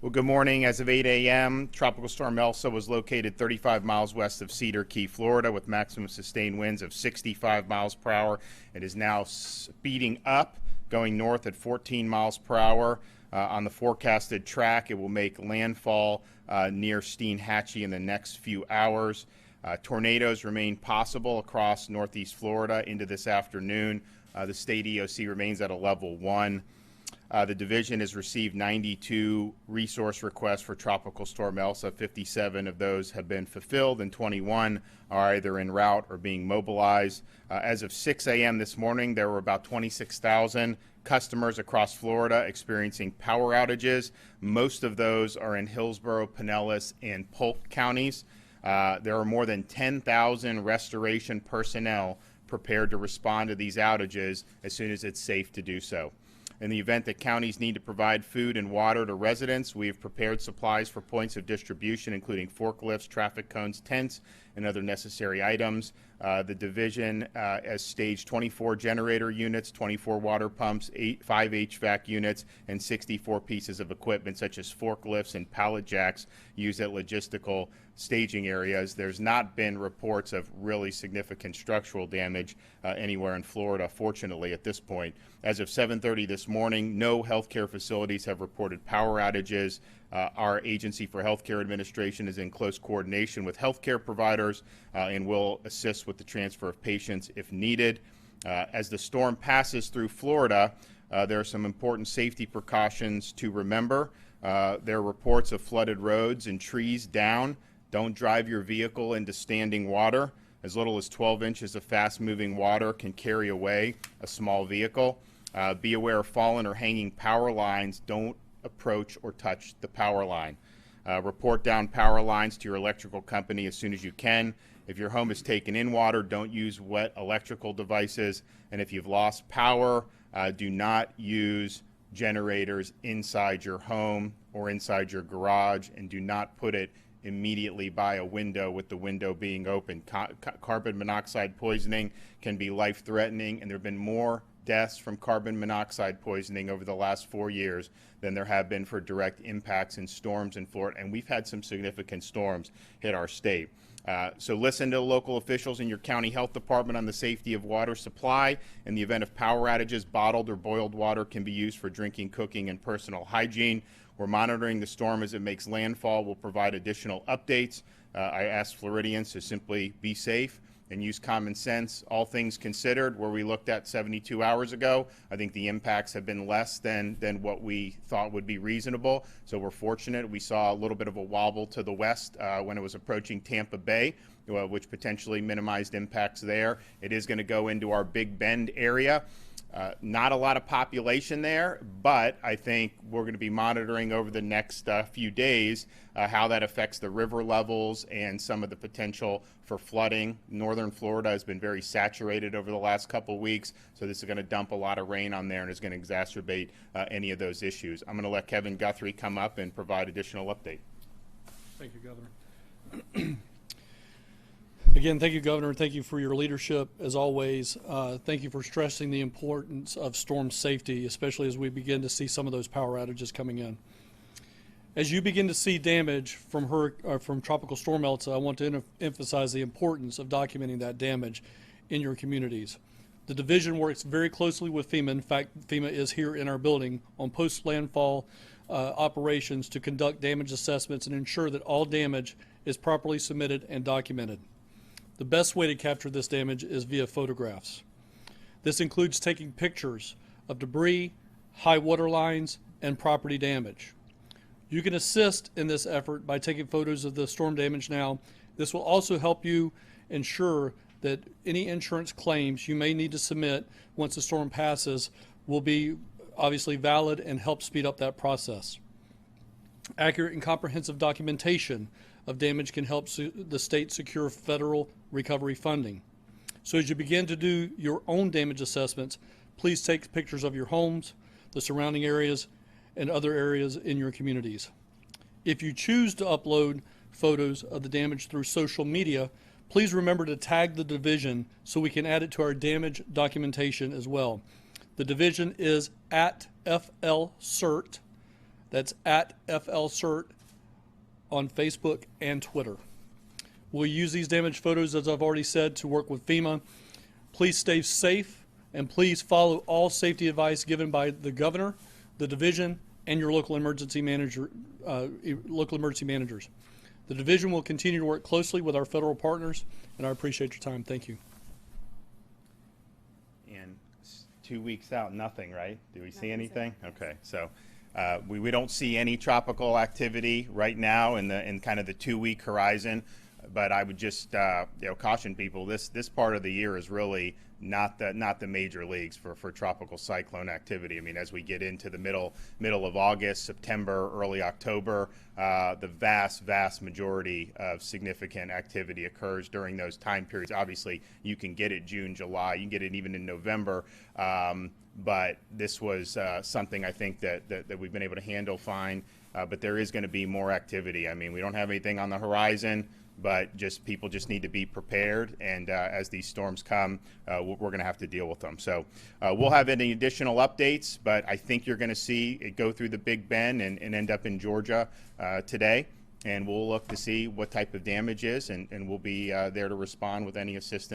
Well, good morning. As of 8 a.m., Tropical Storm Elsa was located 35 miles west of Cedar Key, Florida, with maximum sustained winds of 65 miles per hour. It is now speeding up, going north at 14 miles per hour. On the forecasted track, it will make landfall near Steinhatchee in the next few hours. Tornadoes remain possible across northeast Florida into this afternoon. The state EOC remains at a level 1. The division has received 92 resource requests for Tropical Storm Elsa. 57 of those have been fulfilled, and 21 are either en route or being mobilized. As of 6 a.m. this morning, there were about 26,000 customers across Florida experiencing power outages. Most of those are in Hillsborough, Pinellas, and Polk counties. There are more than 10,000 restoration personnel prepared to respond to these outages as soon as it's safe to do so. In the event that counties need to provide food and water to residents, we have prepared supplies for points of distribution, including forklifts, traffic cones, tents, and other necessary items. The division has staged 24 generator units, 24 water pumps, 5 HVAC units, and 64 pieces of equipment such as forklifts and pallet jacks used at logistical staging areas. There's not been reports of really significant structural damage anywhere in Florida, fortunately, at this point. As of 7:30 this morning, no healthcare facilities have reported power outages. Our Agency for Healthcare Administration is in close coordination with healthcare providers and will assist with the transfer of patients if needed. As the storm passes through Florida, there are some important safety precautions to remember. There are reports of flooded roads and trees down. Don't drive your vehicle into standing water. As little as 12 inches of fast-moving water can carry away a small vehicle. Be aware of fallen or hanging power lines. Don't approach or touch the power line. Report down power lines to your electrical company as soon as you can. If your home is taken in water, don't use wet electrical devices. And if you've lost power, do not use generators inside your home or inside your garage, and do not put it immediately by a window with the window being open. Carbon monoxide poisoning can be life-threatening, and there have been more deaths from carbon monoxide poisoning over the last 4 years than there have been for direct impacts in storms in Florida, and we've had some significant storms hit our state. So listen to local officials in your county health department on the safety of water supply. In the event of power outages, bottled or boiled water can be used for drinking, cooking, and personal hygiene. We're monitoring the storm as it makes landfall. We'll provide additional updates. I ask Floridians to simply be safe and use common sense. All things considered, where we looked at 72 hours ago, I think the impacts have been less than what we thought would be reasonable. So we're fortunate. We saw a little bit of a wobble to the west when it was approaching Tampa Bay, which potentially minimized impacts there. It is going to go into our Big Bend area. Not a lot of population there, but I think we're going to be monitoring over the next few days how that affects the river levels and some of the potential for flooding. Northern Florida has been very saturated over the last couple weeks, so this is going to dump a lot of rain on there and is going to exacerbate any of those issues. I'm going to let Kevin Guthrie come up and provide additional update. Thank you, Governor. Again, thank you, Governor. Thank you for your leadership, as always. Thank you for stressing the importance of storm safety, especially as we begin to see some of those power outages coming in. As you begin to see damage from Tropical Storm Elsa, I want to emphasize the importance of documenting that damage in your communities. The division works very closely with FEMA. In fact, FEMA is here in our building on post-landfall operations to conduct damage assessments and ensure that all damage is properly submitted and documented. The best way to capture this damage is via photographs. This includes taking pictures of debris, high water lines, and property damage. You can assist in this effort by taking photos of the storm damage now. This will also help you ensure that any insurance claims you may need to submit once the storm passes will be obviously valid and help speed up that process. Accurate and comprehensive documentation of damage can help the state secure federal recovery funding. So as you begin to do your own damage assessments, please take pictures of your homes, the surrounding areas, and other areas in your communities. If you choose to upload photos of the damage through social media, please remember to tag the division so we can add it to our damage documentation as well. The division is at FLCERT, That's at FLCERT on Facebook and Twitter. We'll use these damaged photos, as I've already said, to work with FEMA. Please stay safe, and please follow all safety advice given by the governor, the division, and your local emergency managers. The division will continue to work closely with our federal partners, and I appreciate your time. Thank you. And 2 weeks out, nothing, right? Do we see anything? Okay, so we don't see any tropical activity right now in kind of the 2-week horizon. But I would just caution people. This part of the year is really not the major leagues for tropical cyclone activity. I mean, as we get into the middle of August, September, early October, the vast majority of significant activity occurs during those time periods. Obviously, you can get it June, July, you can get it even in November. But this was something I think that we've been able to handle fine. But there is going to be more activity. I mean, we don't have anything on the horizon, but people just need to be prepared. And as these storms come, we're going to have to deal with them. So we'll have any additional updates, but I think you're going to see it go through the Big Bend and end up in Georgia today. And we'll look to see what type of damage is, and we'll be there to respond with any assistance.